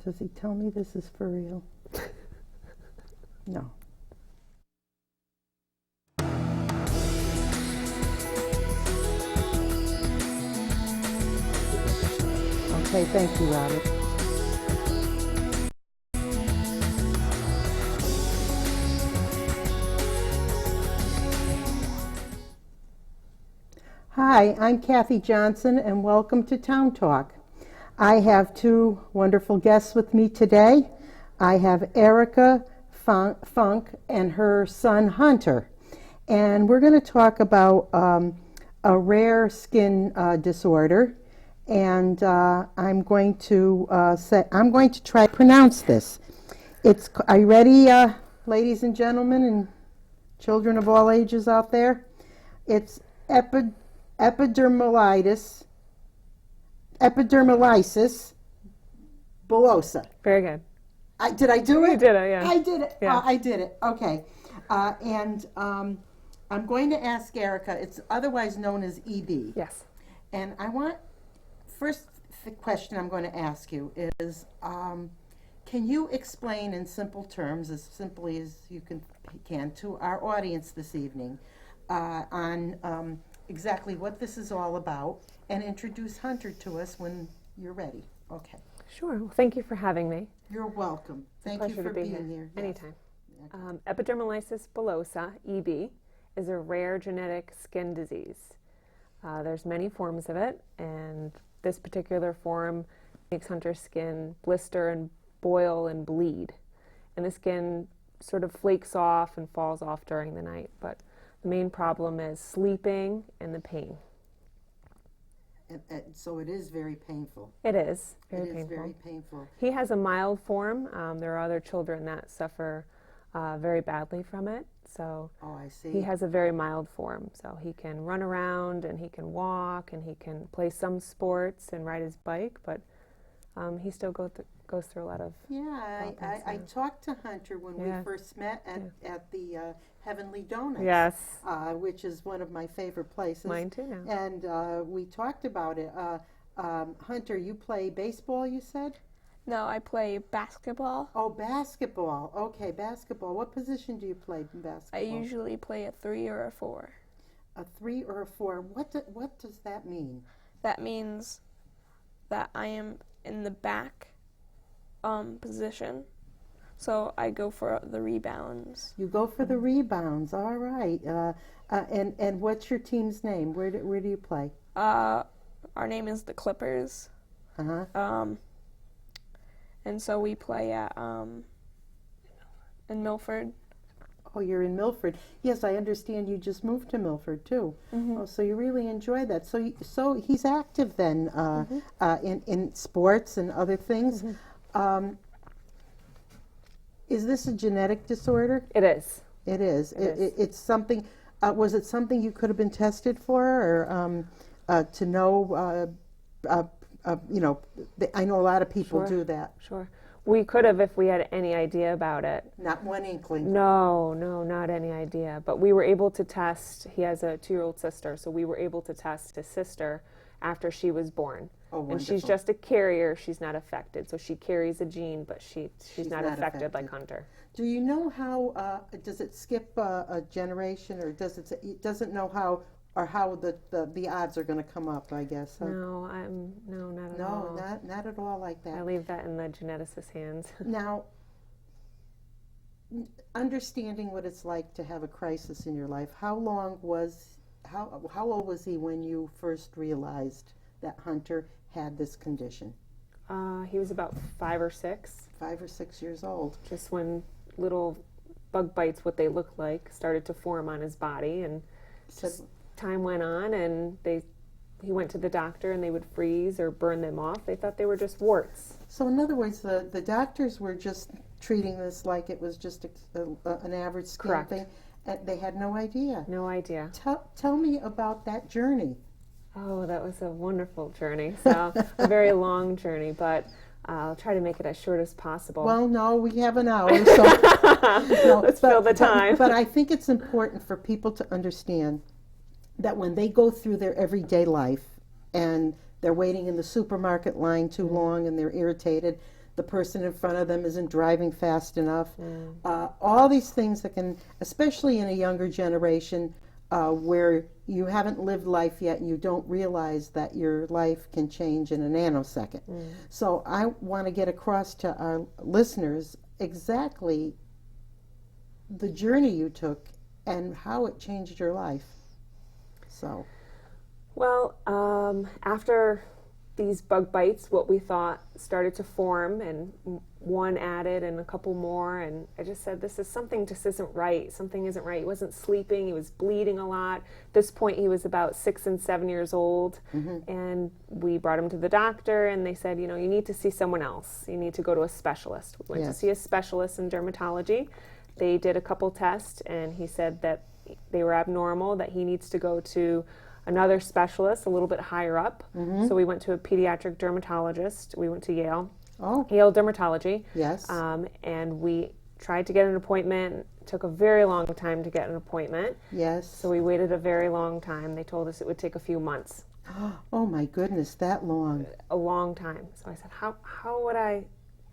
does he tell me this is for real? No. Okay, thank you, Robert. Hi, I'm Kathy Johnson, and welcome to Town Talk. I have two wonderful guests with me today. I have Erika Fonck and her son Hunter, and we're going to talk about a rare skin disorder. And I'm going to try to pronounce this. Are you ready, ladies and gentlemen, and children of all ages out there? It's Epidermolysis Bullosa. Very good. Did I do it? You did it, yeah. I did it. Yeah. I did it. Okay. And I'm going to ask Erika. It's otherwise known as EB. Yes. And first question I'm going to ask you is, can you explain in simple terms, as simply as you can, to our audience this evening on exactly what this is all about, and introduce Hunter to us when you're ready? Okay. Sure. Well, thank you for having me. You're welcome. Thank you for being here. Anytime. Yes. Epidermolysis bullosa, EB, is a rare genetic skin disease. There's many forms of it, and this particular form makes Hunter's skin blister and boil and bleed. And the skin sort of flakes off and falls off during the night. But the main problem is sleeping and the pain. So it is very painful. It is very painful. It is very painful. He has a mild form. There are other children that suffer very badly from it. So I see. He has a very mild form. So he can run around and he can walk and he can play some sports and ride his bike, but he still goes through a lot of I talked to Hunter when we first met at the Heavenly Donuts. Yes. Which is one of my favorite places. Mine too now. And we talked about it. Hunter, you play baseball, you said? No, I play basketball. Oh, basketball. Okay, basketball. What position do you play in basketball? I usually play a 3 or a 4. A 3 or a 4. What does that mean? That means that I am in the back position. So I go for the rebounds. You go for the rebounds. All right. And what's your team's name? Where do you play? Our name is the Clippers. Uh-huh. And so we play at in Milford. Oh, you're in Milford. Yes, I understand you just moved to Milford too. Mm-hmm. Oh, so you really enjoy that. So he's active then in sports and other things. Mm-hmm. Is this a genetic disorder? It is. It is. It's something. Was it something you could have been tested for, or to know? I know a lot of people do that. Sure. We could have if we had any idea about it. Not one inkling. No, not any idea. But we were able to test. He has a 2-year-old sister, so we were able to test his sister after she was born. Oh, wonderful. And she's just a carrier. She's not affected. So she carries a gene, but she's not affected like Hunter. Do you know how? Does it skip a generation, or does it doesn't know how? Or how the odds are going to come up, I guess. Huh? No, not at all. No, not at all like that. I leave that in the geneticist's hands. Now, understanding what it's like to have a crisis in your life, how old was he when you first realized that Hunter had this condition? He was about 5 or 6. 5 or 6 years old. Just when little bug bites, what they look like, started to form on his body, and time went on, and he went to the doctor, and they would freeze or burn them off. They thought they were just warts. So in other words, the doctors were just treating this like it was just an average skin thing. And they had no idea. No idea. Tell me about that journey. Oh, that was a wonderful journey. So a very long journey, but I'll try to make it as short as possible. Well, no, we have an hour, so let's fill the time. But I think it's important for people to understand that when they go through their everyday life and they're waiting in the supermarket line too long and they're irritated, the person in front of them isn't driving fast enough. All these things that can, especially in a younger generation, where you haven't lived life yet and you don't realize that your life can change in a nanosecond. So I want to get across to our listeners exactly the journey you took and how it changed your life. So, Well, after these bug bites, what we thought started to form, and one added and a couple more, and I just said, something just isn't right. Something isn't right. He wasn't sleeping. He was bleeding a lot. At this point, he was about 6 and 7 years old, and we brought him to the doctor, and they said, you need to see someone else. You need to go to a specialist. We went to see a specialist in dermatology. They did a couple tests, and he said that they were abnormal, that he needs to go to another specialist a little bit higher up. So we went to a pediatric dermatologist. We went to Yale. Yale Dermatology. Yes. And we tried to get an appointment. It took a very long time to get an appointment. Yes. So we waited a very long time. They told us it would take a few months. Oh my goodness, that long. A long time. So I said, how would I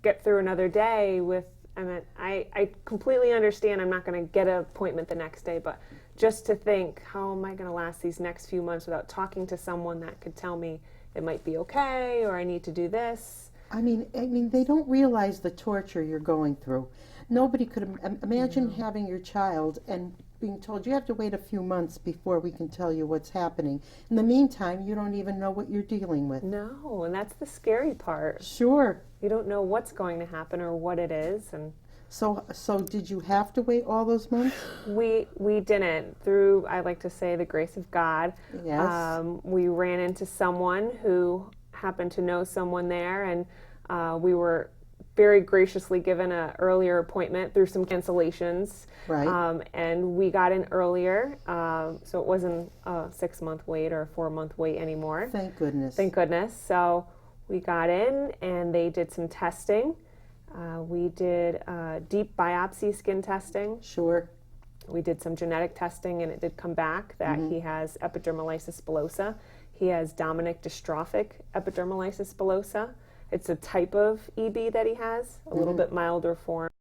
get through another day with, I completely understand I'm not going to get an appointment the next day, but just to think, how am I going to last these next few months without talking to someone that could tell me it might be okay, or I need to do this? I mean, they don't realize the torture you're going through. Nobody could imagine having your child and being told you have to wait a few months before we can tell you what's happening. In the meantime, you don't even know what you're dealing with. No, and that's the scary part. Sure. You don't know what's going to happen or what it is, and so did you have to wait all those months? we didn't. Through, I like to say, the grace of God. Yes. We ran into someone who happened to know someone there, and we were very graciously given an earlier appointment through some cancellations. Right. And we got in earlier, so it wasn't a 6-month wait or a 4-month wait anymore. Thank goodness. Thank goodness. So we got in, and they did some testing. We did deep biopsy skin testing. Sure. We did some genetic testing, and it did come back that he has Epidermolysis Bullosa. He has Dominant dystrophic epidermolysis bullosa. It's a type of EB that he has, a little bit milder form.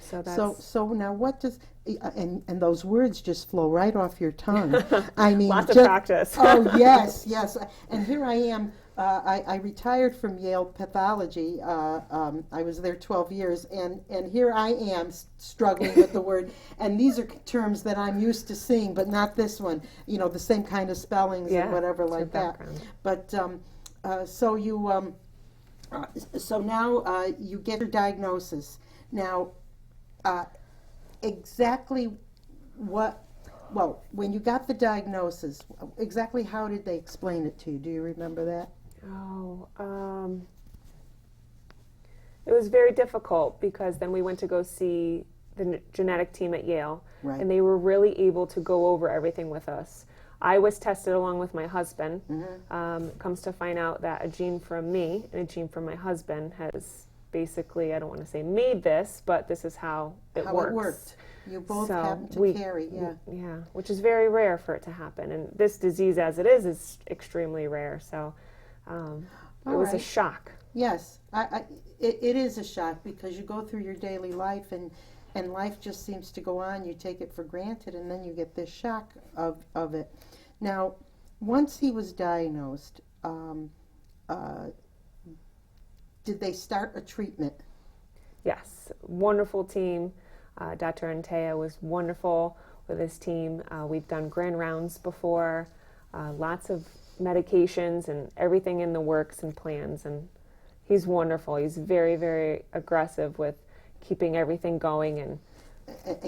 So that's So now what does and those words just flow right off your tongue. I mean, lots of practice. Oh yes, yes. And here I am. I retired from Yale pathology. I was there 12 years, and here I am struggling with the word. And these are terms that I'm used to seeing, but not this one. The same kind of spellings and whatever like that. But so you so now you get your diagnosis. Now, exactly what? Well, when you got the diagnosis, exactly how did they explain it to you? Do you remember that? It was very difficult because then we went to go see the genetic team at Yale, Right. and they were really able to go over everything with us. I was tested along with my husband. Comes to find out that a gene from me and a gene from my husband has basically, I don't want to say made this, but this is how it How works. it worked. You both So happen to carry, yeah. Yeah, which is very rare for it to happen. And this disease, as it is extremely rare. So it was a right. shock. Yes, it is a shock because you go through your daily life and life just seems to go on. You take it for granted, and then you get this shock of it. Now, once he was diagnosed, did they start a treatment? Yes, wonderful team. Dr. Antea was wonderful with his team. We've done grand rounds before, lots of medications and everything in the works and plans. And he's wonderful. He's very, very aggressive with keeping everything going and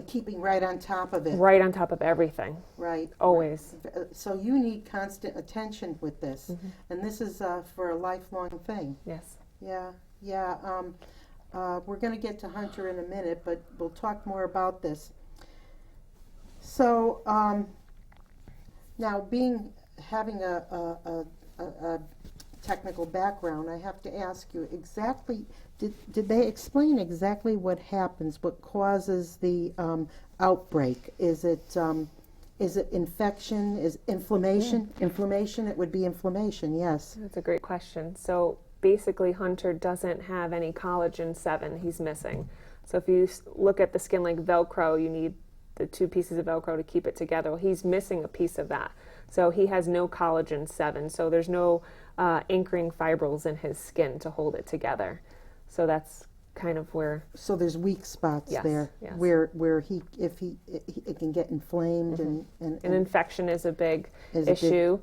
keeping right on top of it. right on top of everything. Right. Always. So you need constant attention with this, and this is for a lifelong thing. Yes. Yeah. We're going to get to Hunter in a minute, but we'll talk more about this. So now, having a technical background, I have to ask you exactly. Did they explain exactly what happens? What causes the outbreak? Is it infection? Is inflammation? Yeah. Inflammation. It would be inflammation. Yes. That's a great question. So basically Hunter doesn't have any collagen 7 he's missing. So if you look at the skin like Velcro, you need the 2 pieces of Velcro to keep it together. Well, he's missing a piece of that. So he has no collagen 7. So there's no anchoring fibrils in his skin to hold it together. So that's kind of where. So there's weak spots Yes, there yes. where it can get inflamed And infection is a big issue.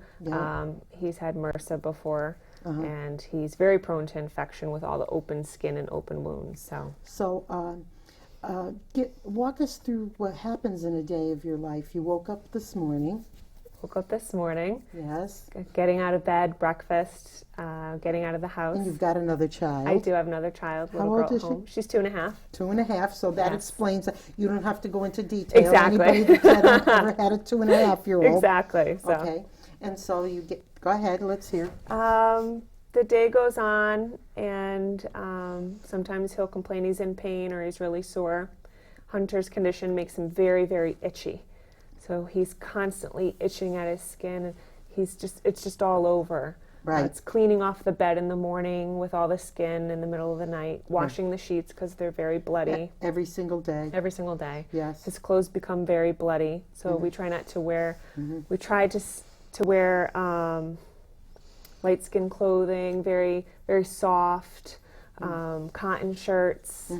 He's had MRSA before, and he's very prone to infection with all the open skin and open wounds. So walk us through what happens in a day of your life. You woke up this morning. Woke up this morning. Yes. Getting out of bed, breakfast, getting out of the house. And you've got another child. I do have another child, little girl at home. She's 2.5. 2.5, so that Yes. explains it. You don't have to go into detail. Exactly. Anybody that's ever had a 2.5-year-old. Exactly. So. Okay. And so go ahead, let's hear. The day goes on, and sometimes he'll complain he's in pain or he's really sore. Hunter's condition makes him very, very itchy. So he's constantly itching at his skin, and it's just all over. Right. It's cleaning off the bed in the morning with all the skin in the middle of the night, washing the sheets because they're very bloody. Every single day. Every single day. Yes. His clothes become very bloody, so we try not to wear. We try to wear light skin clothing, very, very soft, cotton shirts.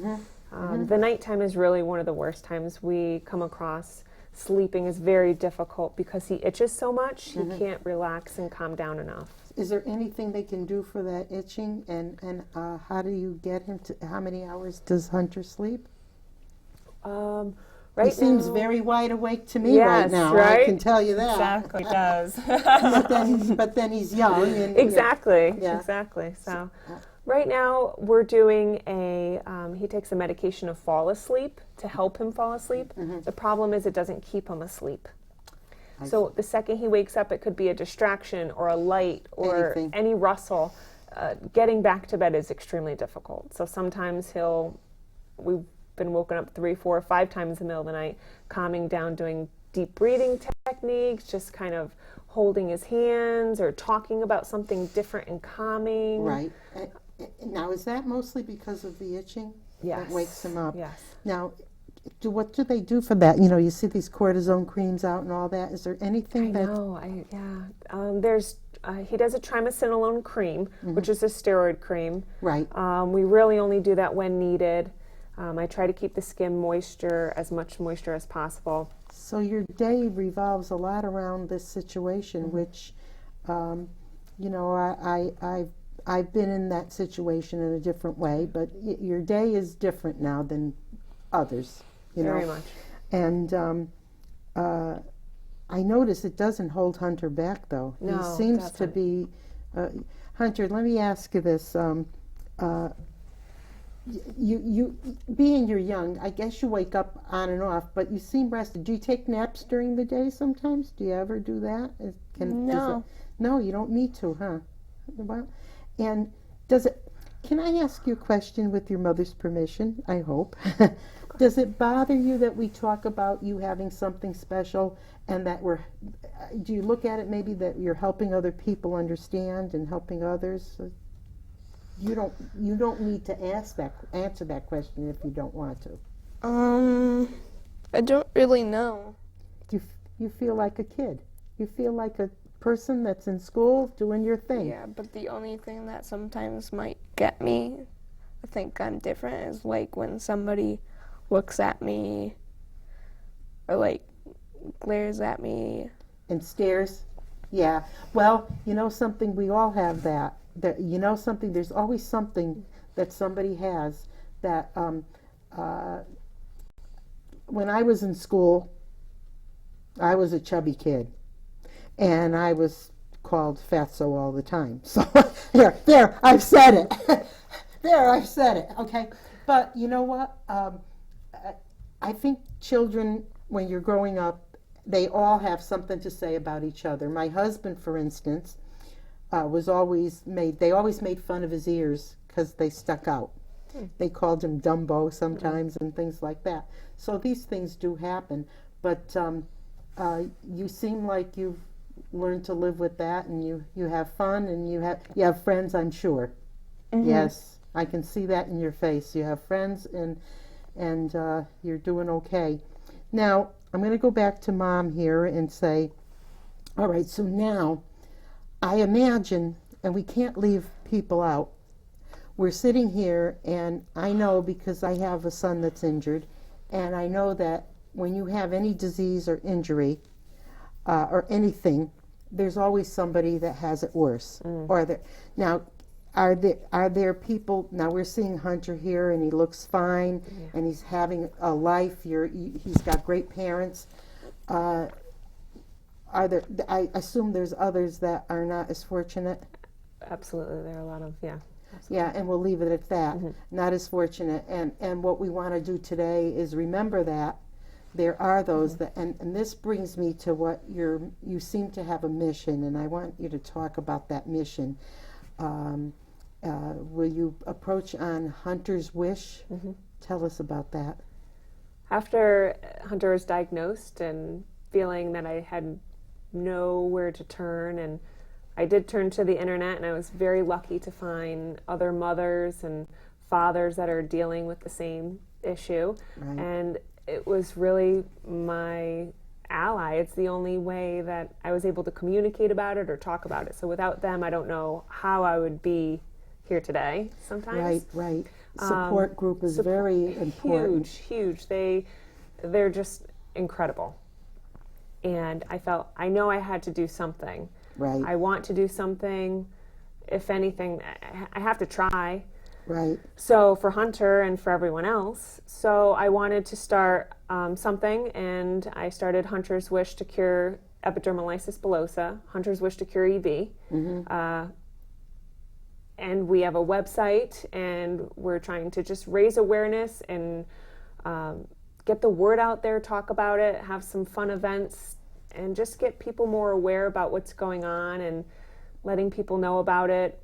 The nighttime is really one of the worst times we come across. Sleeping is very difficult because he itches so much, he can't relax and calm down enough. Is there anything they can do for that itching? And how do you get him to, how many hours does Hunter sleep? He seems very wide awake to me right now. Right? I can tell you that. Exactly, does. but then he's young. And, exactly, yeah. Exactly. So right now we're doing he takes a medication to fall asleep, to help him fall asleep. The problem is it doesn't keep him asleep. So the second he wakes up, it could be a distraction or a light or any rustle. Getting back to bed is extremely difficult. So sometimes we've been woken up 3, 4, 5 times in the middle of the night, calming down, doing deep breathing techniques, just kind of holding his hands or talking about something different and calming. Right. Now, is that mostly because of the itching? Yes. That wakes him up? Yes. Now, what do they do for that? You know, you see these cortisone creams out and all that. Is there anything that... There's he does a triamcinolone cream, which is a steroid cream. Right. We really only do that when needed. I try to keep the skin as much moisture as possible. So your day revolves a lot around this situation, which, I've been in that situation in a different way, but your day is different now than others. Very much. And I notice it doesn't hold Hunter back, though. No, he seems to be... Hunter, let me ask you this. You being you're young, I guess you wake up on and off, but you seem rested. Do you take naps during the day sometimes? Do you ever do that? No. No, you don't need to, huh? Well, and can I ask you a question with your mother's permission, I hope? Does it bother you that we talk about you having something special and that do you look at it maybe that you're helping other people understand and helping others? You don't need to answer that question if you don't want to. I don't really know. You feel like a kid. You feel like a person that's in school doing your thing. Yeah, but the only thing that sometimes might get me, I think I'm different, is like when somebody looks at me or like glares at me. And stares? Yeah. Well, you know something, we all have that. You know something, there's always something that somebody has that when I was in school, I was a chubby kid and I was called fatso all the time. So there, I've said it. I've said it, okay? But you know what? I think children, when you're growing up, they all have something to say about each other. My husband, for instance, they always made fun of his ears because they stuck out. They called him Dumbo sometimes and things like that. So these things do happen, but you seem like you've learned to live with that, and you have fun, and you have friends, I'm sure. Yes, I can see that in your face. You have friends, and you're doing okay. Now, I'm going to go back to Mom here and say, all right, so now I imagine, and we can't leave people out, we're sitting here, and I know because I have a son that's injured, and I know that when you have any disease or injury or anything, there's always somebody that has it worse. Now, are there people? Now we're seeing Hunter here, and he looks fine, and he's having a life. He's got great parents. Are there? I assume there's others that are not as fortunate. Absolutely, there are a lot of Absolutely. Yeah, and we'll leave it at that. Not as fortunate. And what we want to do today is remember that there are those that, and this brings me to what you seem to have a mission, and I want you to talk about that mission. Will you approach on Hunter's Wish? Tell us about that. After Hunter was diagnosed and feeling that I had nowhere to turn, and I did turn to the internet, and I was very lucky to find other mothers and fathers that are dealing with the same issue. Right. And it was really my ally. It's the only way that I was able to communicate about it or talk about it. So without them, I don't know how I would be here today sometimes. Right. Support group is very important. Huge. They're just incredible. And I know I had to do something. Right. I want to do something. If anything, I have to try. Right. So for Hunter and for everyone else, so I wanted to start something, and I started Hunter's Wish to Cure Epidermolysis Bullosa, Hunter's Wish to Cure EB. And we have a website, and we're trying to just raise awareness and get the word out there, talk about it, have some fun events, and just get people more aware about what's going on and letting people know about it,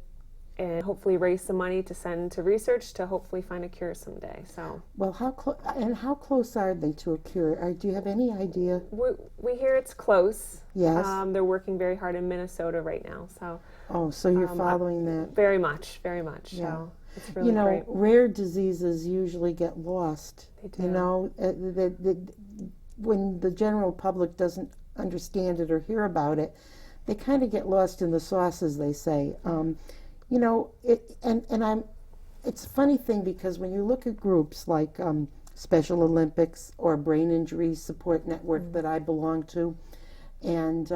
and hopefully raise some money to send to research to hopefully find a cure someday. So, well, how close are they to a cure? Do you have any idea? We hear it's close. Yes. They're working very hard in Minnesota right now. So. Oh, so you're following that? Very much. Yeah. So it's really great. Rare diseases usually get lost. They do. You know, when the general public doesn't understand it or hear about it, they kind of get lost in the sauce, as they say. It's a funny thing because when you look at groups like Special Olympics or Brain Injury Support Network that I belong to, and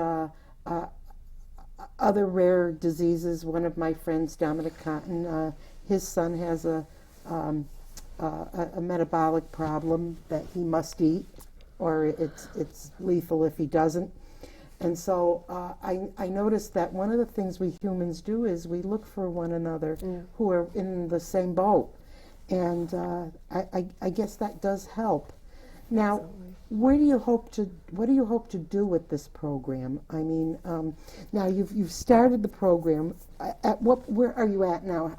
other rare diseases, one of my friends, Dominic Cotton, his son has a metabolic problem that he must eat, or it's lethal if he doesn't. And so I noticed that one of the things we humans do is we look for one another who are in the same boat. And I guess that does help. Now, Absolutely. what do you hope to do with this program? I mean, now you've started the program. Where are you at now?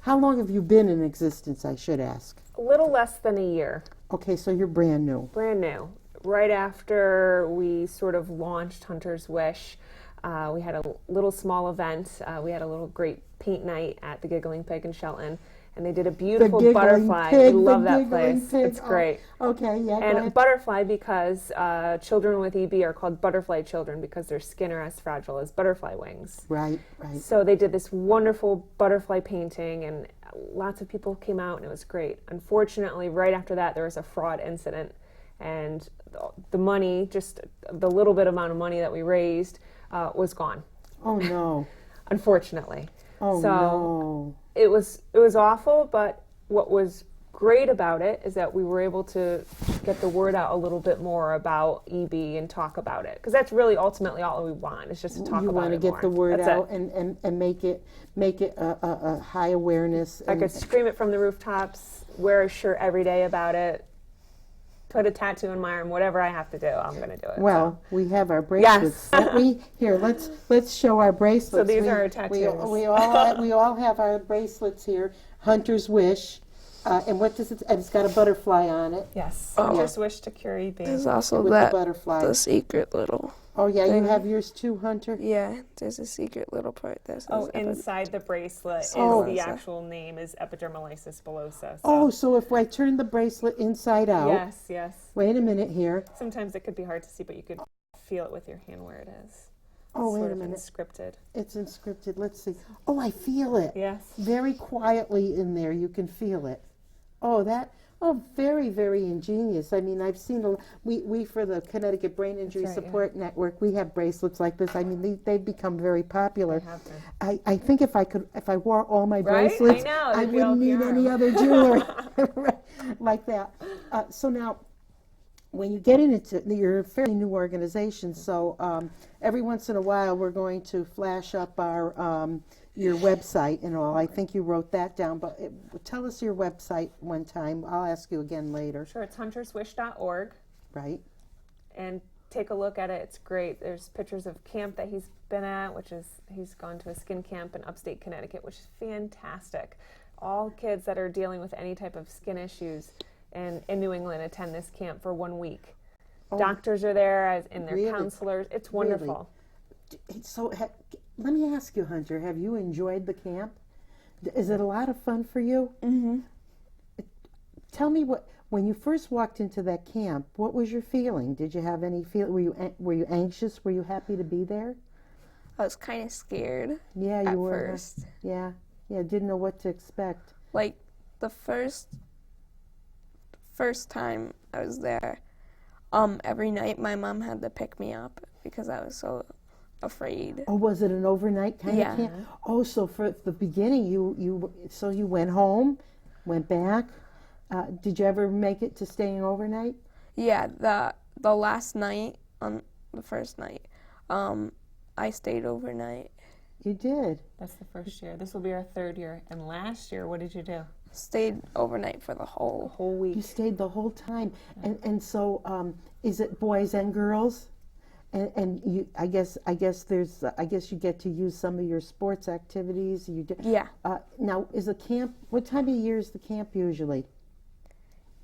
How long have you been in existence, I should ask? A little less than a year. Okay, so you're brand new. Brand new. Right after we sort of launched Hunter's Wish, we had a little small event. We had a little great paint night at the Giggling Pig in Shelton, and they did a beautiful butterfly. We love that place. It's great. Okay, yeah. And butterfly because children with EB are called butterfly children because their skin are as fragile as butterfly wings. Right. So they did this wonderful butterfly painting, and lots of people came out, and it was great. Unfortunately, right after that, there was a fraud incident, and the money, just the little bit amount of money that we raised, was gone. Oh no! Unfortunately. Oh so no! It was awful, but what was great about it is that we were able to get the word out a little bit more about EB and talk about it, because that's really ultimately all we want is just to talk about it. You want to get the word out and make it a high awareness. I could scream it from the rooftops, wear a shirt every day about it, put a tattoo on my arm, whatever I have to do, I'm going to do it. Well, we have our bracelets. Yes. Here, let's show our bracelets. So these are our tattoos. We all have our bracelets here. Hunter's Wish, And what does it? And it's got a butterfly on it. Yes. Oh. Hunter's wish to cure EB. There's also With the that butterfly. the secret little. Oh yeah, you thing. have yours too, Hunter. Yeah, there's a secret little part that says. Oh, inside the bracelet is Oh. the actual name is Epidermolysis Bullosa. So. Oh, so if I turn the bracelet inside out. Yes, yes. Wait a minute here. Sometimes it could be hard to see, but you could feel it with your hand where it is. Oh, wait Sort a of minute. Inscripted. It's inscripted. Let's see. Oh, I feel it. Yes. Very quietly in there, you can feel it. Oh, very, very ingenious. I mean, I've seen, we for the Connecticut Brain Injury right, Support Network, we have bracelets like this. I mean, they've become very popular. They have been. I think if I wore all my Right? I bracelets, know, I they'd be all wouldn't need pure. any other jewelry like that. So now, when you get into, you're a fairly new organization, so every once in a while we're going to flash up our your website and all. I think you wrote that down, but tell us your website one time. I'll ask you again later. Sure, it's hunterswish.org. Right? And take a look at it. It's great. There's pictures of camp that he's been at, which is he's gone to a skin camp in upstate Connecticut, which is fantastic. All kids that are dealing with any type of skin issues in New England attend this camp for 1 week. Oh. Doctors are there and their Really? counselors. It's wonderful. So let me ask you, Hunter, have you enjoyed the camp? Is it a lot of fun for you? Mm-hmm. Tell me when you first walked into that camp, what was your feeling? Did you have any feel? Were you anxious? Were you happy to be there? I was kind of scared. Yeah, you at were. first. Yeah, didn't know what to expect. Like the first time I was there, every night my mom had to pick me up because I was so afraid. Oh, was it an overnight kind Yeah. of camp? Oh, so for the beginning, you went home, went back. Did you ever make it to staying overnight? Yeah, the last night on the first night, I stayed overnight. You did. That's the first year. This will be our 3rd year. And last year, what did you do? Stayed overnight for the whole. Whole week. You stayed the whole time, and so is it boys and girls? And you, I guess you get to use some of your sports activities. You do. Yeah. Now, is the camp? What time of year is the camp usually?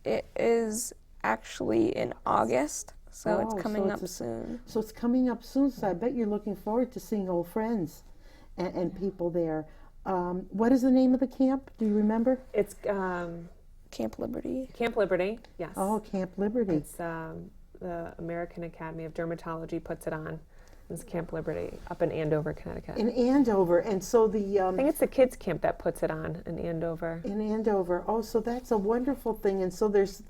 It is actually in August, so Oh, it's so coming it's up soon. So it's coming up soon. So I bet you're looking forward to seeing old friends and people there. What is the name of the camp? Do you remember? It's Camp Liberty. Camp Liberty. Yes. Oh, Camp Liberty. It's the American Academy of Dermatology puts it on. It's Camp Liberty up in Andover, Connecticut. In Andover, and so the I think it's the kids' camp that puts it on in Andover. in Andover. Oh, so that's a wonderful thing. And so there's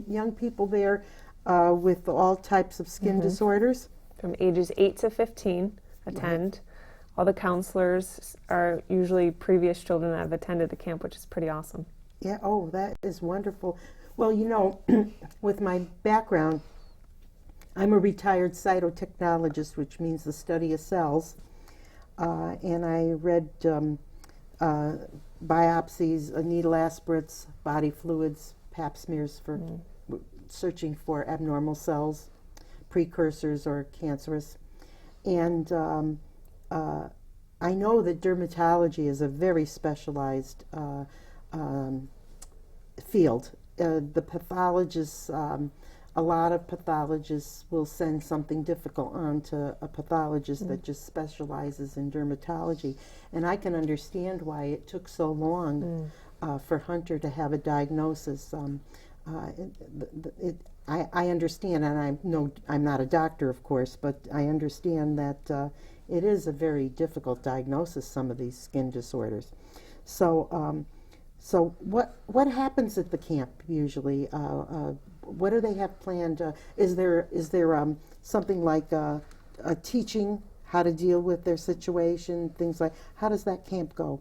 young people there with all types of skin disorders. From ages 8 to 15 attend. All the counselors are usually previous children that have attended the camp, which is pretty awesome. Yeah. Oh, that is wonderful. Well, you know, with my background, I'm a retired cytotechnologist, which means the study of cells. And I read biopsies, needle aspirates, body fluids, pap smears for searching for abnormal cells, precursors or cancerous. And I know that dermatology is a very specialized field. The pathologists, a lot of pathologists will send something difficult on to a pathologist that just specializes in dermatology. And I can understand why it took so long for Hunter to have a diagnosis. I understand, and I'm not a doctor, of course, but I understand that it is a very difficult diagnosis, some of these skin disorders. So, so what happens at the camp usually? What do they have planned? Is there something like teaching how to deal with their situation? Things like, how does that camp go?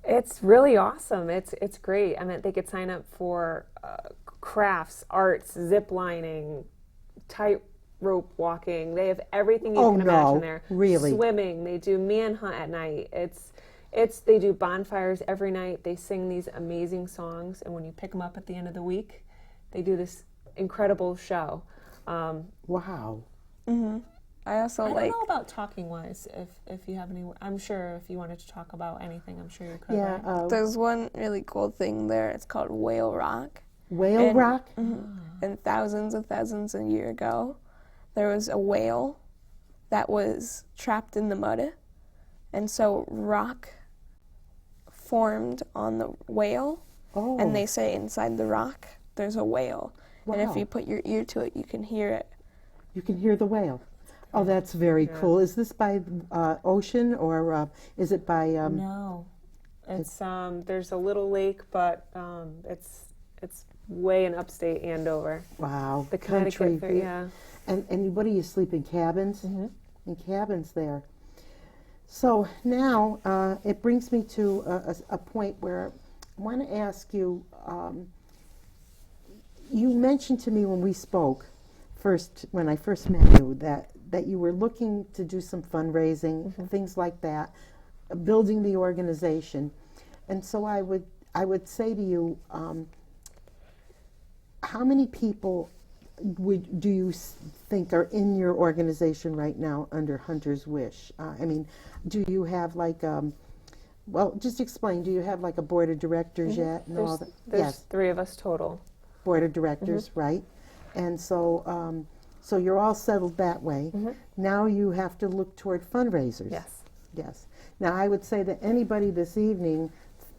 It's really awesome. It's great. I mean, they could sign up for crafts, arts, zip lining, tightrope walking. They have everything you can imagine there. Really? Swimming. They do manhunt at night. They do bonfires every night. They sing these amazing songs, and when you pick them up at the end of the week, they do this incredible show. Wow. Mm-hmm. I also I don't like, know about talking wise. If you have any, I'm sure if you wanted to talk about anything, I'm sure you could. Yeah, right? there's one really cool thing there. It's called Whale Rock. whale And- rock? And thousands of years ago, there was a whale that was trapped in the mud. And so rock formed on the whale. Oh, And they say inside the rock, there's a whale. And if wow. you put your ear to it, you can hear it. You can hear the whale. Oh, that's very cool. Is this by ocean or is it by? No, it's there's a little lake, but it's way in upstate Andover. Wow, The Connecticut, yeah. And what do you sleep in cabins? In cabins there. So now it brings me to a point where I want to ask you. You mentioned to me when we spoke when I first met you, that you were looking to do some fundraising, things like that, building the organization. And so I would say to you, how many people do you think are in your organization right now under Hunter's Wish? I mean, do you have like, well, just explain, do you have like a board of directors yet? And all that? There's 3 of us total. Board of directors, right? And so, so you're all settled that way. Now you have to look toward fundraisers. Yes. Yes. Now I would say that anybody this evening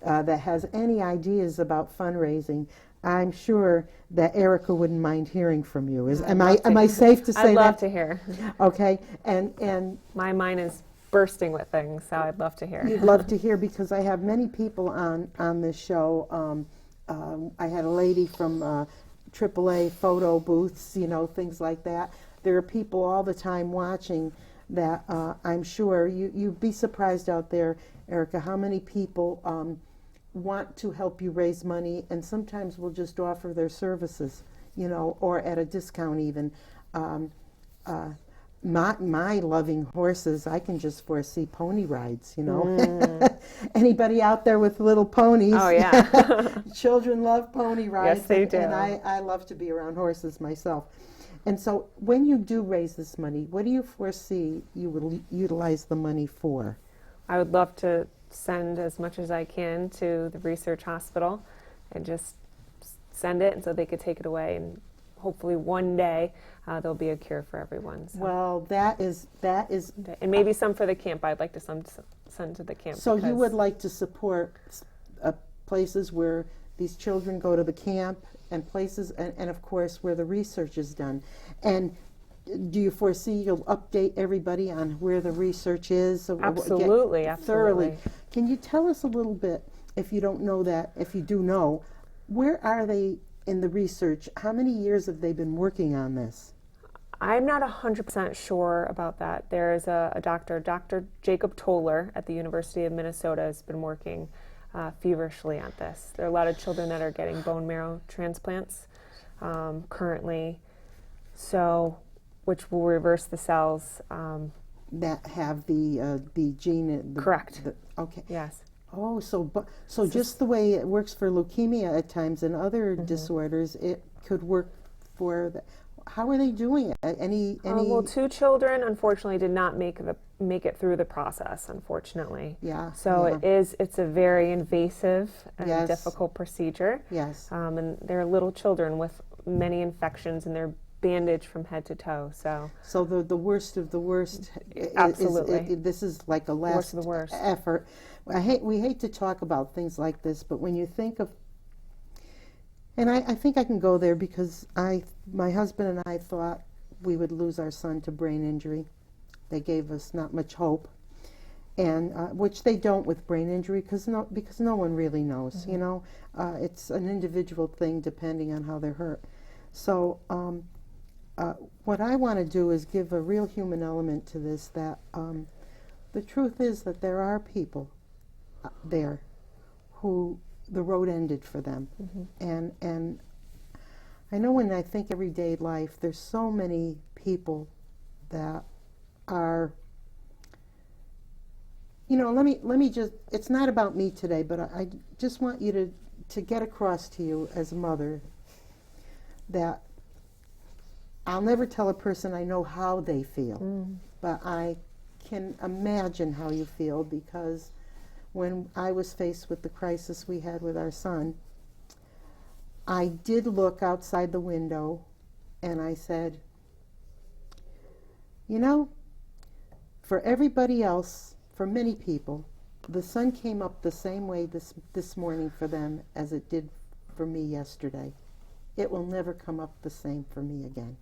that has any ideas about fundraising, I'm sure that Erika wouldn't mind hearing from you. Am I safe to say that? I'd love to hear. Okay. And My mind is bursting with things, so I'd love to hear. you'd love to hear because I have many people on this show. I had a lady from AAA photo booths, things like that. There are people all the time watching that I'm sure you'd be surprised out there, Erika, how many people want to help you raise money and sometimes will just offer their services, or at a discount even. My loving horses, I can just foresee pony rides, Anybody out there with little ponies? Oh, yeah. Children love pony rides. Yes, they do. And I love to be around horses myself. And so when you do raise this money, what do you foresee you will utilize the money for? I would love to send as much as I can to the research hospital and just send it and so they could take it away, and hopefully one day there'll be a cure for everyone. So. Well, that is And maybe some for the camp. I'd like to send to the camp. So you would like to support places where these children go to the camp and places, and of course where the research is done. And do you foresee you'll update everybody on where the research is? Absolutely, thoroughly. Can you tell us a little bit, if you don't know that, if you do know, where are they in the research? How many years have they been working on this? I'm not 100% sure about that. There is a doctor, Dr. Jacob Toller at the University of Minnesota, has been working feverishly on this. There are a lot of children that are getting bone marrow transplants currently, which will reverse the cells. That have the gene. Correct. Okay. Yes. Oh, so just the way it works for leukemia at times and other disorders, it could work for. How are they doing it? Any? Well, 2 children unfortunately did not make it through the process. Unfortunately. Yeah. So yeah. it's a very invasive and Yes. difficult procedure. Yes. And they're little children with many infections, and they're bandaged from head to toe. So the worst of the worst. Absolutely. This is like a last Worst of the worst. effort. We hate to talk about things like this, but when you think of, and I think I can go there because my husband and I thought we would lose our son to brain injury. They gave us not much hope, and which they don't with brain injury because no one really knows. It's an individual thing depending on how they're hurt. So what I want to do is give a real human element to this. That the truth is that there are people there who the road ended for them, and I know when I think everyday life, there's so many people that are. Let me just. It's not about me today, but I just want you to get across to you as a mother that I'll never tell a person I know how they feel, but I can imagine how you feel, because when I was faced with the crisis we had with our son, I did look outside the window and I said, you know, for everybody else, for many people, the sun came up the same way this morning for them as it did for me yesterday. It will never come up the same for me again.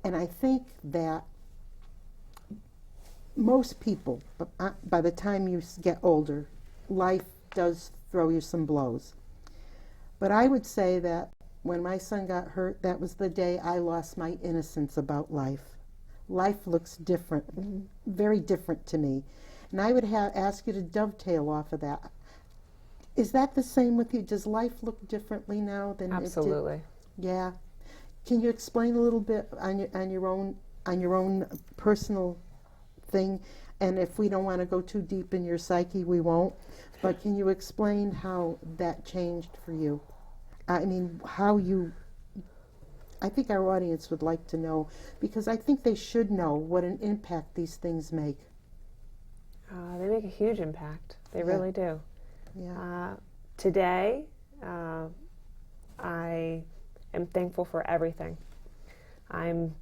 And I think that most people, by the time you get older, life does throw you some blows. But I would say that when my son got hurt, that was the day I lost my innocence about life. Life looks different, very different to me. And I would ask you to dovetail off of that. Is that the same with you? Does life look differently now than Absolutely. it did? Yeah. Can you explain a little bit on your own personal thing? And if we don't want to go too deep in your psyche, we won't. But can you explain how that changed for you? I mean, I think our audience would like to know, because I think they should know what an impact these things make. They make a huge impact. They really do. Yeah. Today, I am thankful for everything. I'm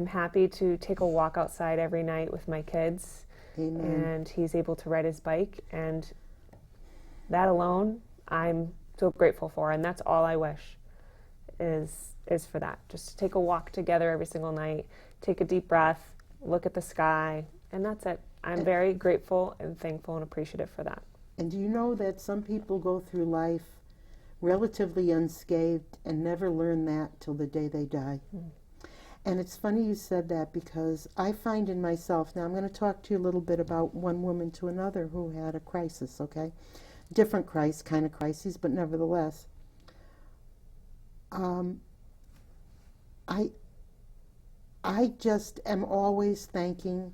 happy to take a walk outside every night with my kids. Amen. And he's able to ride his bike, and that alone I'm so grateful for, and that's all I wish is for that. Just to take a walk together every single night, take a deep breath, look at the sky, and that's it. I'm very grateful and thankful and appreciative for that. And do you know that some people go through life relatively unscathed and never learn that till the day they die? And it's funny you said that, because I find in myself, now I'm going to talk to you a little bit about one woman to another who had a crisis, okay? Different kind of crises, but nevertheless. I just am always thanking,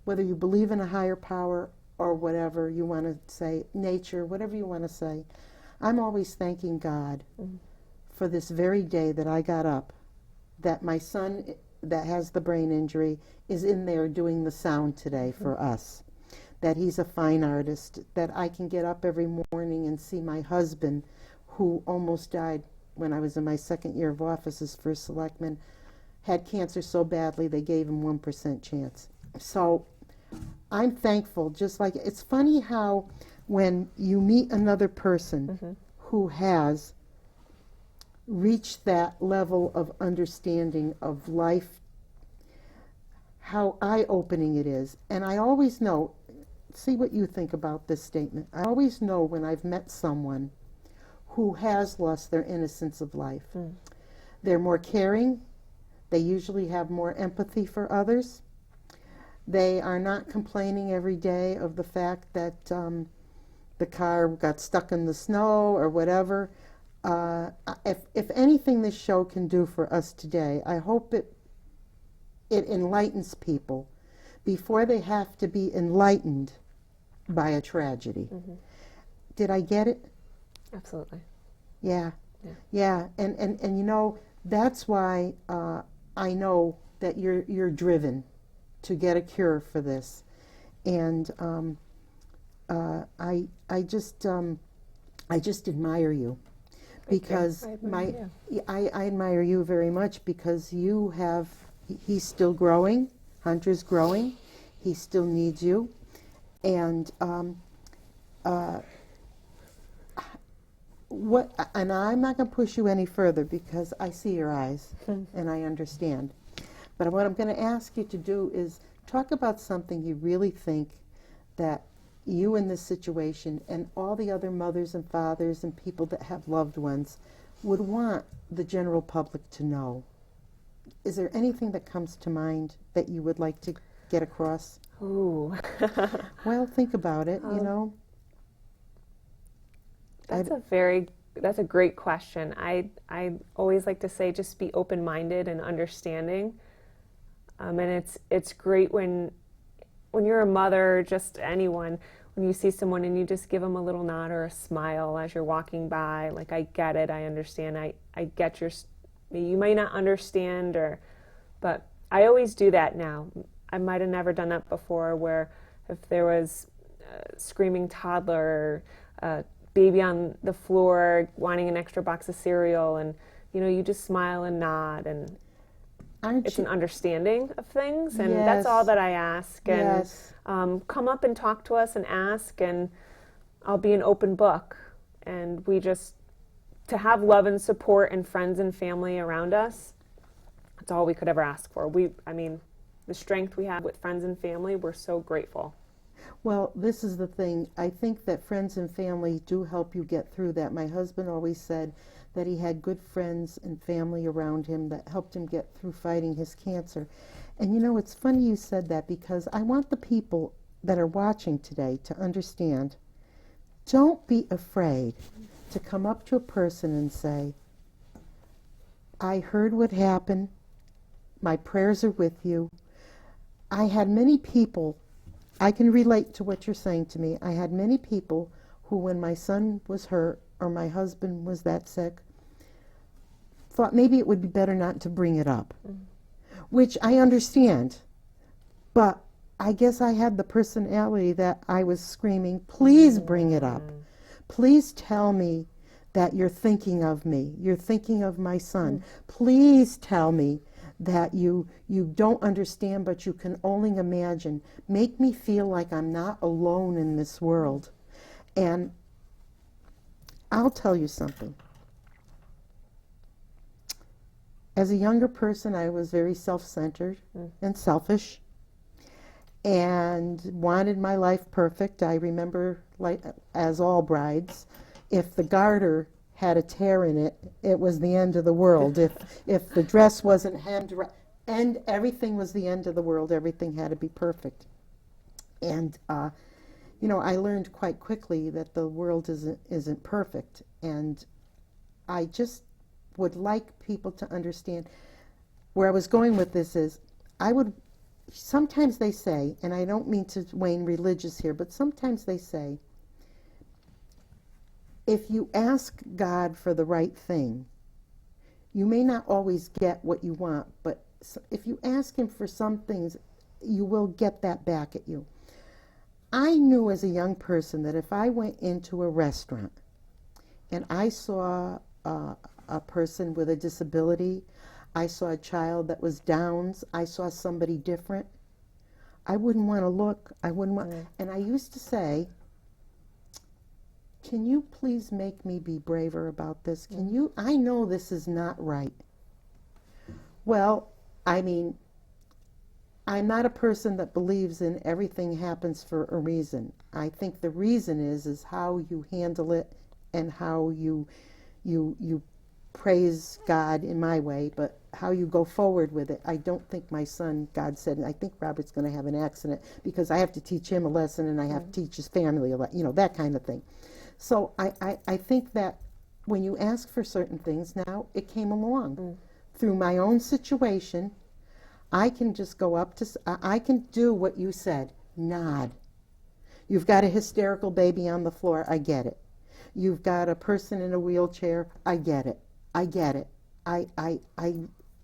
whether you believe in a higher power or whatever you want to say, nature, whatever you want to say, I'm always thanking God for this very day that I got up, that my son that has the brain injury is in there doing the sound today for us, that he's a fine artist, that I can get up every morning and see my husband, who almost died when I was in my second year of office as first selectman, had cancer so badly they gave him 1% chance. So I'm thankful. Just like, it's funny how when you meet another person who has reached that level of understanding of life, how eye-opening it is. And I always know, see what you think about this statement, I always know when I've met someone who has lost their innocence of life. They're more caring. They usually have more empathy for others. They are not complaining every day of the fact that the car got stuck in the snow or whatever. If anything this show can do for us today, I hope it enlightens people before they have to be enlightened by a tragedy. Did I get it? Absolutely. Yeah. And you know, that's why I know that you're driven to get a cure for this. And I just admire you, because I admire you very much, because you have, he's still growing, Hunter's growing, he still needs you, and and I'm not going to push you any further, because I see your eyes and I understand. But what I'm going to ask you to do is talk about something you really think that you in this situation and all the other mothers and fathers and people that have loved ones would want the general public to know. Is there anything that comes to mind that you would like to get across? Ooh. Well, think about it, you know. That's a great question. I always like to say, just be open-minded and understanding. And it's great when you're a mother, just anyone, when you see someone and you just give them a little nod or a smile as you're walking by, like, I get it, I understand, I get you might not understand or But I always do that now. I might have never done that before, where if there was a screaming toddler or a baby on the floor wanting an extra box of cereal, and you just smile and nod, and it's an understanding of things, and that's all that I ask. And come up and talk to us and ask, and I'll be an open book. And to have love and support and friends and family around us, that's all we could ever ask for. The strength we have with friends and family, we're so grateful. Well, this is the thing. I think that friends and family do help you get through that. My husband always said that he had good friends and family around him that helped him get through fighting his cancer. And it's funny you said that, because I want the people that are watching today to understand, don't be afraid to come up to a person and say, I heard what happened. My prayers are with you. I had many people, I can relate to what you're saying to me. I had many people who, when my son was hurt or my husband was that sick, thought maybe it would be better not to bring it up, which I understand. But I guess I had the personality that I was screaming, please bring it up. Please tell me that you're thinking of me. You're thinking of my son. Please tell me that you don't understand, but you can only imagine. Make me feel like I'm not alone in this world. And I'll tell you something. As a younger person, I was very self-centered and selfish and wanted my life perfect. I remember, like as all brides, if the garter had a tear in it, it was the end of the world. If the dress wasn't hemmed right, and everything was the end of the world. Everything had to be perfect. And I learned quite quickly that the world isn't perfect. And I just would like people to understand where I was going with this is, sometimes they say, and I don't mean to wane religious here, but sometimes they say, if you ask God for the right thing, you may not always get what you want, but if you ask him for some things, you will get that back at you. I knew as a young person that if I went into a restaurant and I saw a person with a disability, I saw a child that was Downs, I saw somebody different, I wouldn't want to look, and I used to say, can you please make me be braver about this? I know this is not right. Well, I'm not a person that believes in everything happens for a reason. I think the reason is how you handle it and how you praise God in my way, but how you go forward with it. I don't think my son, God said, I think Robert's going to have an accident because I have to teach him a lesson and I have to teach his family a lesson, that kind of thing. So I think that when you ask for certain things now, it came along. Through my own situation, I can just go up to, I can do what you said, nod. You've got a hysterical baby on the floor, I get it. You've got a person in a wheelchair, I get it. I get it.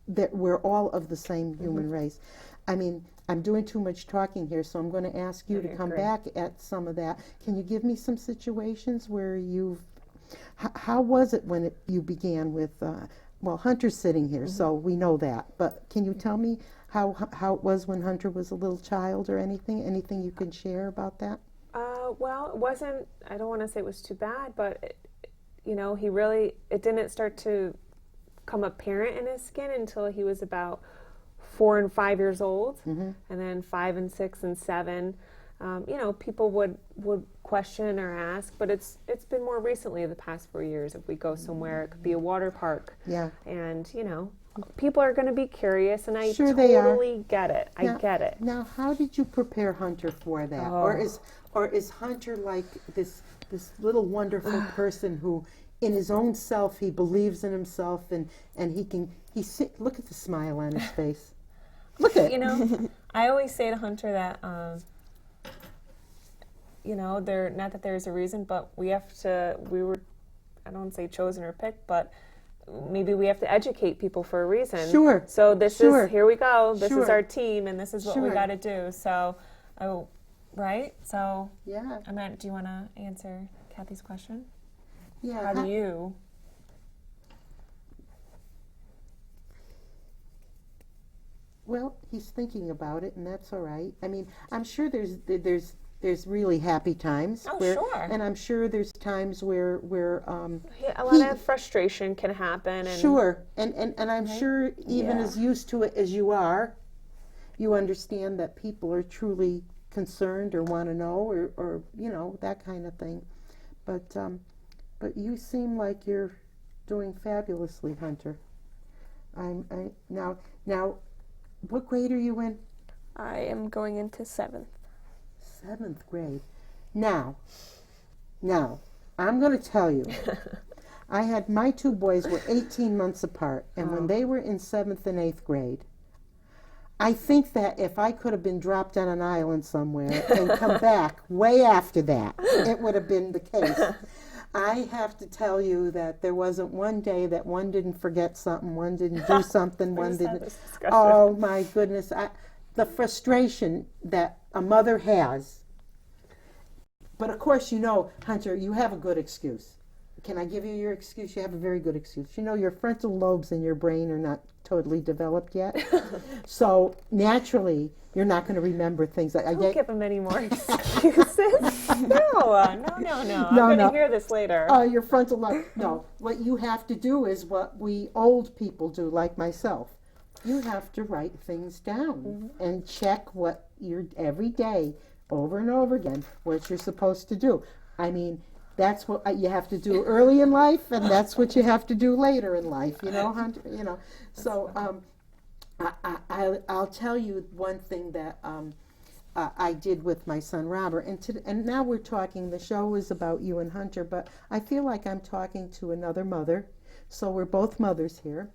That we're all of the same human race. I'm doing too much talking here, so I'm going to ask you to come back at some of that. Can you give me some situations where how was it when you began with, Hunter's sitting here, so we know that, but can you tell me how it was when Hunter was a little child or anything you can share about that? Well, it wasn't, I don't want to say it was too bad, but it didn't start to come apparent in his skin until he was about 4 and 5 years old, and then 5 and 6 and 7. People would question or ask, but it's been more recently the past 4 years. If we go somewhere, it could be a water park, and people are going to be curious, and I totally get it. I get it. Now, how did you prepare Hunter for that, or is Hunter like this little wonderful person who, in his own self, he believes in himself, and look at the smile on his face. Look at it. I always say to Hunter that, not that there's a reason, but we were, I don't say chosen or picked, but maybe we have to educate people for a reason. Sure. So this Sure. is, here we go, this Sure. is our team, and this is what we Sure. got to do. So, right? So, Yeah. do you want to answer Kathy's question? Yeah. How do you? Well, he's thinking about it, and that's all right. I mean, I'm sure there's really happy times. Oh, where, sure. And I'm sure there's times where Yeah, a lot of frustration can happen. And sure, and I'm sure even Yeah. as used to it as you are, you understand that people are truly concerned or want to know or that kind of thing. But you seem like you're doing fabulously, Hunter. Now, what grade are you in? I am going into 7th. 7th grade. Now, I'm going to tell you, I had my two boys were 18 months apart, and when they were in 7th and 8th grade, I think that if I could have been dropped on an island somewhere and come back way after that, it would have been the case. I have to tell you that there wasn't one day that one didn't forget something, one didn't do something, one didn't. Oh my goodness. The frustration that a mother has. But of course, Hunter, you have a good excuse. Can I give you your excuse? You have a very good excuse. Your frontal lobes in your brain are not totally developed yet. So naturally, you're not going to remember things. Don't give him any more excuses. No. I'm going to hear this later. Your frontal lobe. No, what you have to do is what we old people do, like myself. You have to write things down and check what you're every day, over and over again, what you're supposed to do. I mean, that's what you have to do early in life, and that's what you have to do later in life. Hunter. So I'll tell you one thing that I did with my son Robert, and now we're talking. The show is about you and Hunter, but I feel like I'm talking to another mother. So we're both mothers here.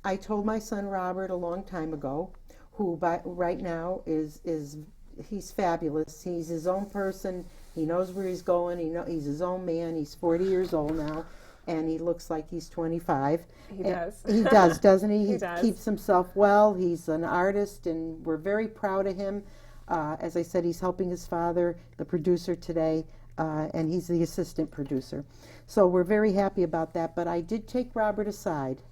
I told my son Robert a long time ago, who right now he's fabulous. He's his own person. He knows where he's going. He's his own man. He's 40 years old now, and he looks like he's 25. He does. He does, doesn't he? He does. Keeps himself well. He's an artist, and we're very proud of him. As I said, he's helping his father, the producer today, and he's the assistant producer. So we're very happy about that. But I did take Robert aside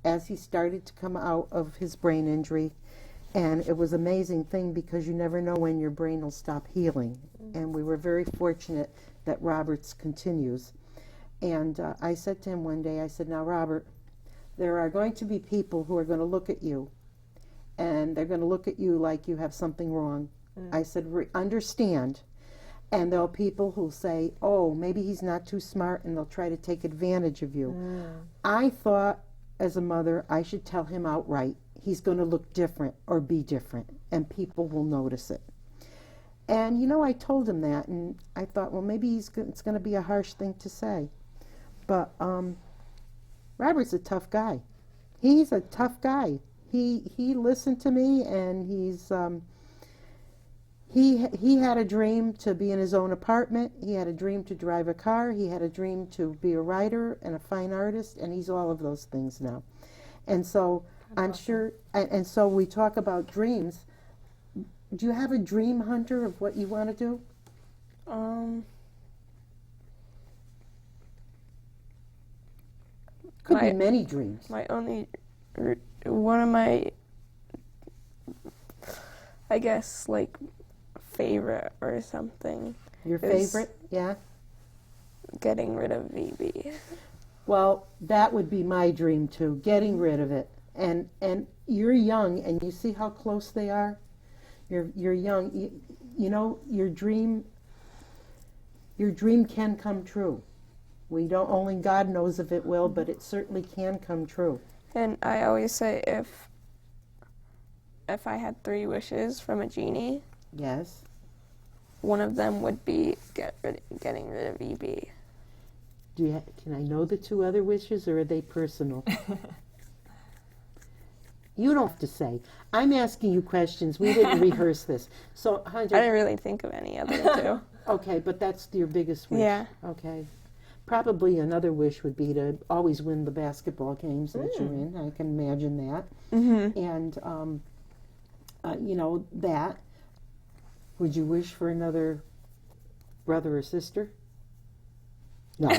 as he started to come out of his brain injury. And it was an amazing thing because you never know when your brain will stop healing. And we were very fortunate that Robert's continues. And I said to him one day, I said, now, Robert, there are going to be people who are going to look at you, and they're going to look at you like you have something wrong. I said, understand. And there'll be people who'll say, oh, maybe he's not too smart, and they'll try to take advantage of you. I thought, as a mother, I should tell him outright, he's going to look different or be different, and people will notice it. And, I told him that, and I thought, well, maybe it's going to be a harsh thing to say. But Robert's a tough guy. He's a tough guy. He listened to me, and he had a dream to be in his own apartment. He had a dream to drive a car. He had a dream to be a writer and a fine artist, and he's all of those things now. And so I'm sure, and so we talk about dreams. Do you have a dream, Hunter, of what you want to do? Could be many dreams. One of my, I guess, favorite or something. Your favorite? Yeah? Getting rid of VB. Well, that would be my dream too, getting rid of it. And you're young, and you see how close they are? You're young. Your dream can come true. We don't, only God knows if it will, but it certainly can come true. And I always say if I had 3 wishes from a genie, Yes. one of them would be getting rid of EB. Can I know the 2 other wishes, or are they personal? You don't have to say. I'm asking you questions. We didn't rehearse this. So, Hunter. I didn't really think of any other 2. Okay, but that's your biggest wish. Yeah. Okay. probably another wish would be to always win the basketball games that you're in. I can imagine that. And, that. Would you wish for another brother or sister? No.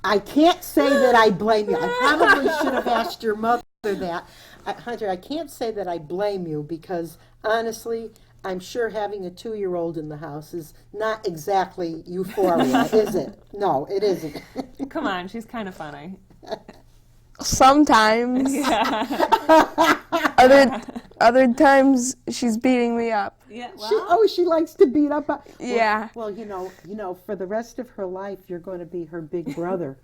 I can't say that I blame you. I probably should have asked your mother that. Hunter, I can't say that I blame you because, honestly, I'm sure having a 2-year-old in the house is not exactly euphoria, is it? No, it isn't. Come on, she's kind of funny. Sometimes. Yeah. Other times she's beating me up. Yeah. Well, She likes to beat up. Yeah. Well, for the rest of her life, you're going to be her big brother,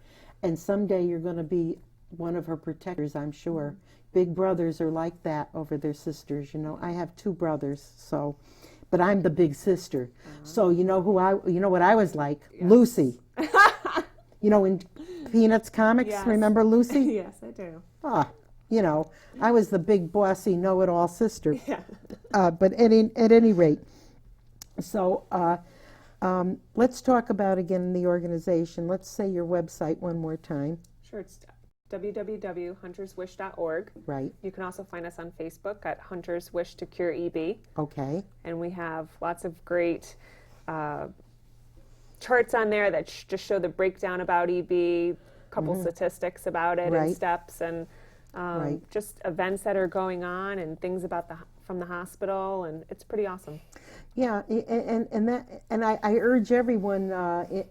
and someday you're going to be one of her protectors, I'm sure. Big brothers are like that over their sisters. I have 2 brothers, but I'm the big sister. So you know what I was like? Yes. Lucy. In Peanuts comics, yes. Remember Lucy? Yes, I do. I was the big bossy know-it-all sister. Yeah. But at any rate, so let's talk about again the organization. Let's say your website one more time. Sure, it's www.hunterswish.org. Right. You can also find us on Facebook at Hunters Wish to Cure EB. Okay. And we have lots of great charts on there that just show the breakdown about EB, a couple statistics about it, and steps, and just events that are going on and things about from the hospital, and it's pretty awesome. Yeah, and I urge everyone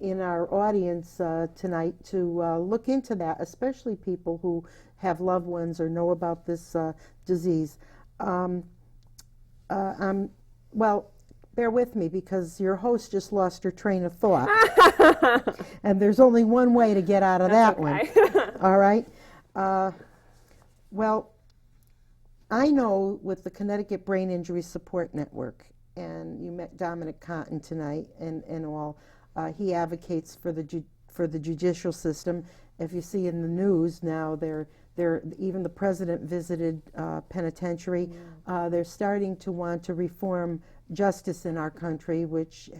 in our audience tonight to look into that, especially people who have loved ones or know about this disease. Well, bear with me because your host just lost her train of thought, and there's only one way to get out of that one. All right. Well, I know with the Connecticut Brain Injury Support Network, and you met Dominic Cotton tonight, and all. He advocates for the judicial system. If you see in the news now, even the president visited penitentiary. They're starting to want to reform justice in our country, which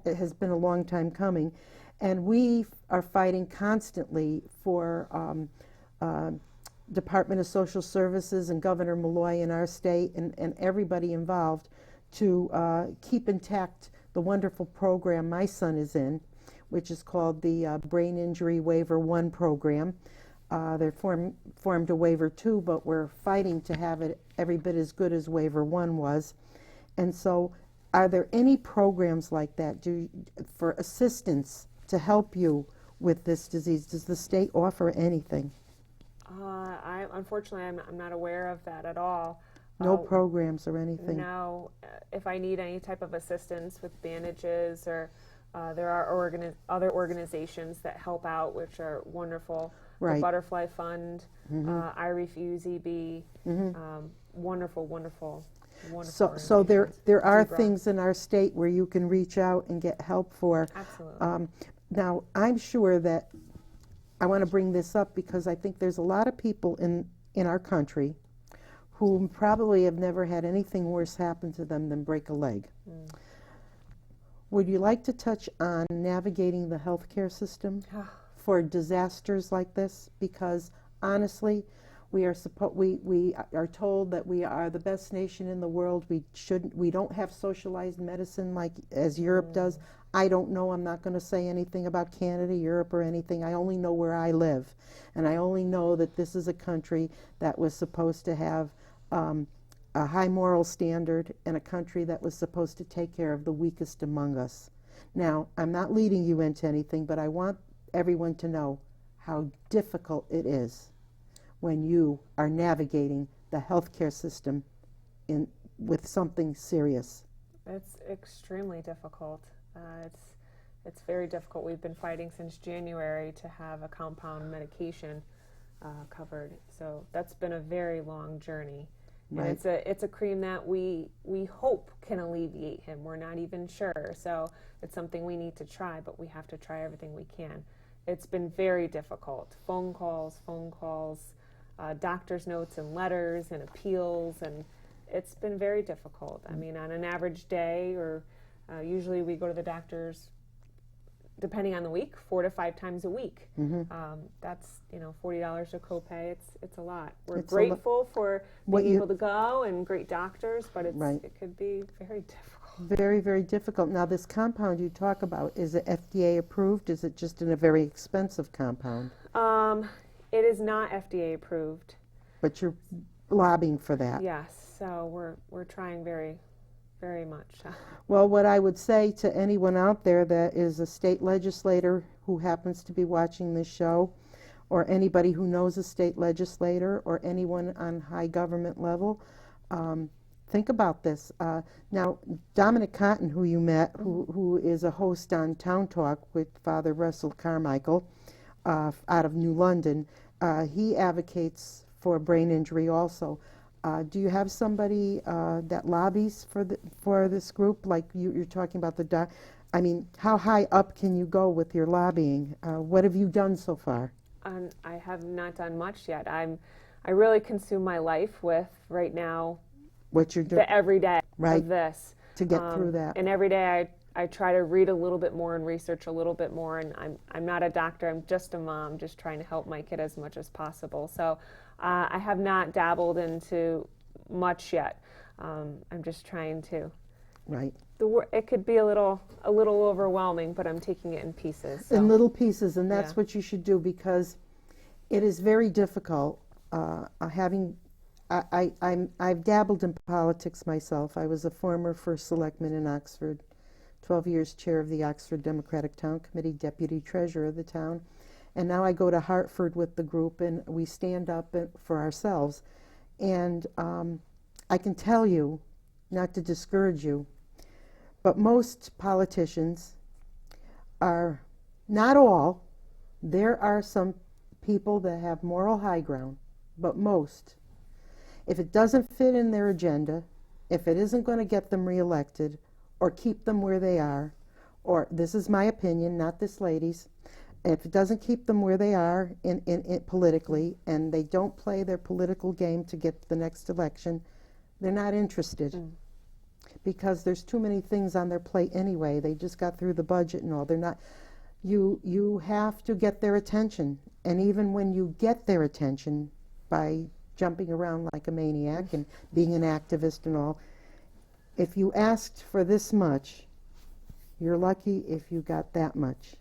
has been a long time coming, and we are fighting constantly for Department of Social Services and Governor Malloy in our state and everybody involved to keep intact the wonderful program my son is in, which is called the Brain Injury Waiver 1 program. They formed a Waiver 2, but we're fighting to have it every bit as good as Waiver 1 was. And so are there any programs like that for assistance to help you with this disease? Does the state offer anything? Unfortunately, I'm not aware of that at all. No programs or anything? No. If I need any type of assistance with bandages, or there are other organizations that help out, which are wonderful. Right. The Butterfly Fund, I Refuse EB, wonderful, wonderful, wonderful. So there are things in our state where you can reach out and get help for. Absolutely. Now, I'm sure that I want to bring this up because I think there's a lot of people in our country who probably have never had anything worse happen to them than break a leg. Would you like to touch on navigating the healthcare system for disasters like this? Because honestly, we are told that we are the best nation in the world. We don't have socialized medicine like as Europe does. I don't know. I'm not going to say anything about Canada, Europe, or anything. I only know where I live, and I only know that this is a country that was supposed to have a high moral standard, and a country that was supposed to take care of the weakest among us. Now, I'm not leading you into anything, but I want everyone to know how difficult it is when you are navigating the healthcare system with something serious. It's extremely difficult. It's very difficult. We've been fighting since January to have a compound medication covered. So that's been a very long journey. Right. And it's a cream that we hope can alleviate him. We're not even sure. So it's something we need to try, but we have to try everything we can. It's been very difficult. Phone calls, doctor's notes and letters and appeals, and it's been very difficult. I mean, on an average day, or usually we go to the doctors depending on the week, 4 to 5 times a week. That's $40 a copay. It's a lot. We're grateful for being able to go and great doctors, but it could be very difficult. Very, very difficult. Now, this compound you talk about, is it FDA approved? Is it just in a very expensive compound? It is not FDA approved. But you're lobbying for that. Yes, so we're trying very, very much. Well, what I would say to anyone out there that is a state legislator who happens to be watching this show, or anybody who knows a state legislator, or anyone on high government level, think about this. Now, Dominic Cotton, who you met, who is a host on Town Talk with Father Russell Carmichael out of New London, he advocates for brain injury also. Do you have somebody that lobbies for this group? Like you're talking about I mean, how high up can you go with your lobbying? What have you done so far? I have not done much yet. I really consume my life with right now what you're doing the everyday of this to get through that. And every day I try to read a little bit more and research a little bit more. And I'm not a doctor. I'm just a mom, just trying to help my kid as much as possible. So I have not dabbled into much yet. I'm just trying to. Right. It could be a little overwhelming, but I'm taking it in pieces. So. In little pieces, and that's what you should do, because it is very difficult I've dabbled in politics myself. I was a former first selectman in Oxford, 12 years chair of the Oxford Democratic Town Committee, deputy treasurer of the town. And now I go to Hartford with the group, and we stand up for ourselves. And I can tell you, not to discourage you, but most politicians are, not all, there are some people that have moral high ground, but most, if it doesn't fit in their agenda, if it isn't going to get them reelected or keep them where they are, or this is my opinion, not this lady's, if it doesn't keep them where they are in politically, and they don't play their political game to get the next election, they're not interested. Because there's too many things on their plate anyway. They just got through the budget and all. They're not. You have to get their attention, and even when you get their attention by jumping around like a maniac and being an activist and all, if you asked for this much, you're lucky if you got that much.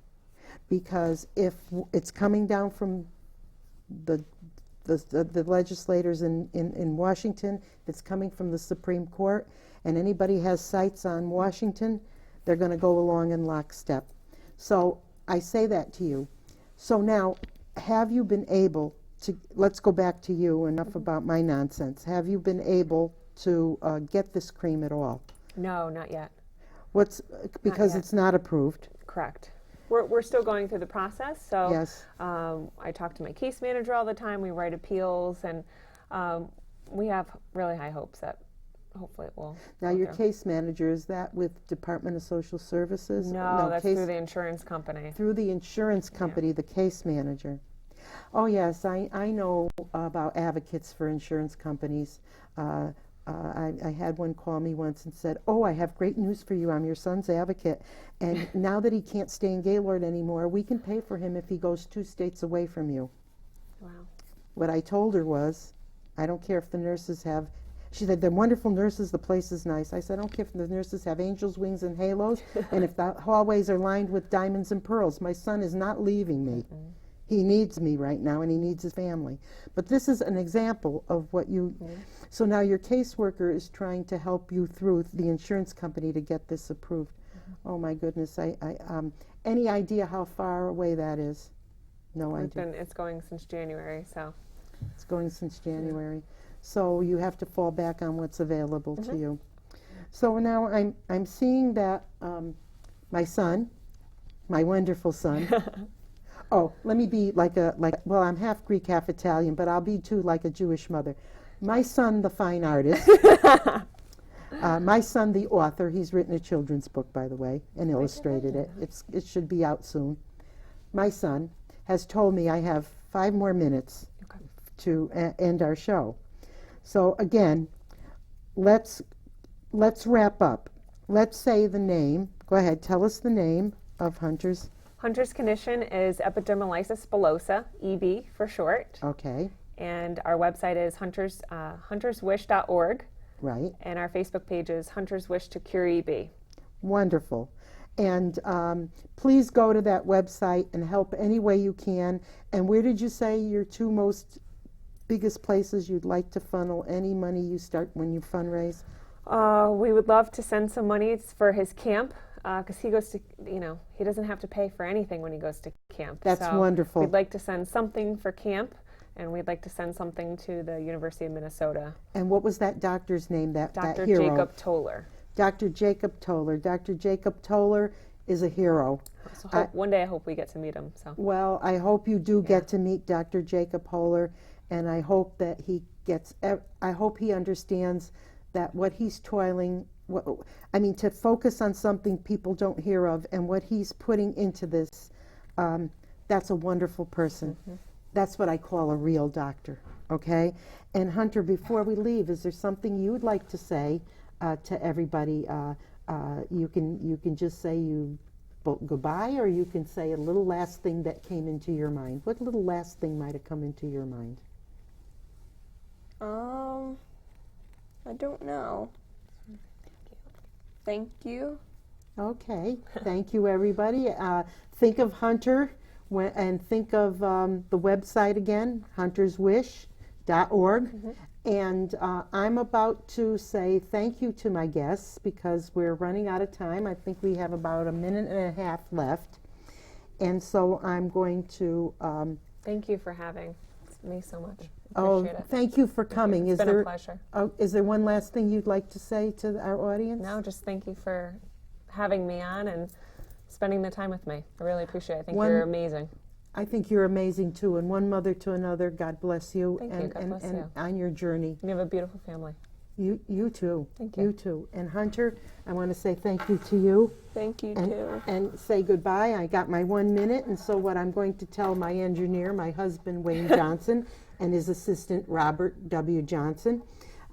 Because if it's coming down from the legislators in Washington, if it's coming from the Supreme Court, and anybody has sights on Washington, they're going to go along in lockstep. So I say that to you. So now, have you been able to, let's go back to you, enough about my nonsense. Have you been able to get this cream at all? No, not yet. Because it's not approved? Correct. We're still going through the process. So yes. I talk to my case manager all the time. We write appeals, and we have really high hopes that hopefully it will. Now, your case manager, is that with Department of Social Services? No, that's through the insurance company. Through the insurance company, the case manager. Oh, yes, I know about advocates for insurance companies. I had one call me once and said, "Oh, I have great news for you. I'm your son's advocate. And now that he can't stay in Gaylord anymore, we can pay for him if he goes 2 states away from you." Wow. What I told her was, I don't care if the nurses have, she said, "They're wonderful nurses, the place is nice." I said, "I don't care if the nurses have angels' wings and halos, and if the hallways are lined with diamonds and pearls. My son is not leaving me. He needs me right now, and he needs his family." But this is an example of what you... So now your caseworker is trying to help you through the insurance company to get this approved. Oh, my goodness. Any idea how far away that is? No idea. It's going since January, so... It's going since January. So you have to fall back on what's available to you. So now I'm seeing that my son, my wonderful son... Oh, let me be well, I'm half Greek, half Italian, but I'll be too like a Jewish mother. My son, the fine artist. My son, the author. He's written a children's book, by the way, and illustrated it. It should be out soon. My son has told me I have 5 more minutes to end our show. So again, let's wrap up. Let's say the name. Go ahead, tell us the name of Hunter's Hunter's condition is Epidermolysis Bullosa, EB for short. Okay, And our website is hunterswish.org. right. And our Facebook page is Hunter's Wish to Cure EB. Wonderful. And please go to that website and help any way you can. And where did you say your two most biggest places you'd like to funnel any money you start when you fundraise? We would love to send some money for his camp because he goes to, he doesn't have to pay for anything when he goes to camp. That's So wonderful. We'd like to send something for camp, and we'd like to send something to the University of Minnesota. And what was that doctor's name, that Dr. hero? Jacob Toller. Dr. Jacob Toller. Dr. Jacob Toller is a hero. So one day I hope we get to meet him. So. Well, I hope you do get to meet Dr. Jacob Toller, and I hope that he understands that what he's toiling, to focus on something people don't hear of and what he's putting into this, that's a wonderful person. Mm-hmm. That's what I call a real doctor, okay? And Hunter, before we leave, is there something you would like to say to everybody? You can just say goodbye, or you can say a little last thing that came into your mind. What little last thing might have come into your mind? I don't know. Thank you. Okay, thank you, everybody. Think of Hunter and think of the website again, hunterswish.org. Mm-hmm. And I'm about to say thank you to my guests because we're running out of time. I think we have about a minute and a half left. And so I'm going to... Thank you for having me so much. Appreciate it. Thank you for coming. It's been a pleasure. Is there one last thing you'd like to say to our audience? No, just thank you for having me on and spending the time with me. I really appreciate it. I think you're amazing. I think you're amazing too. And one mother to another, God bless you. Thank you. God bless you. On your journey. You have a beautiful family. You too. Thank you. You too. And Hunter, I want to say thank you to you. Thank you too. And say goodbye. I got my 1 minute, and so what I'm going to tell my engineer, my husband Wayne Johnson, and his assistant Robert W. Johnson,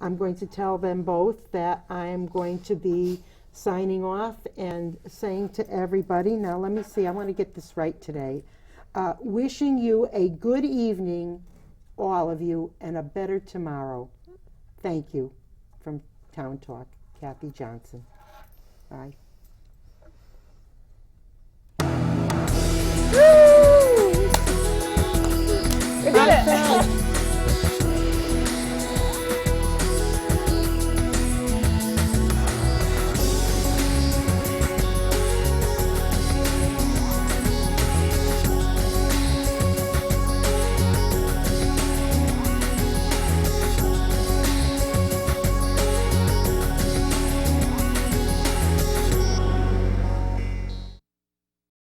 I'm going to tell them both that I'm going to be signing off and saying to everybody, now let me see, I want to get this right today, wishing you a good evening, all of you, and a better tomorrow. Thank you. From Town Talk, Kathy Johnson. Bye.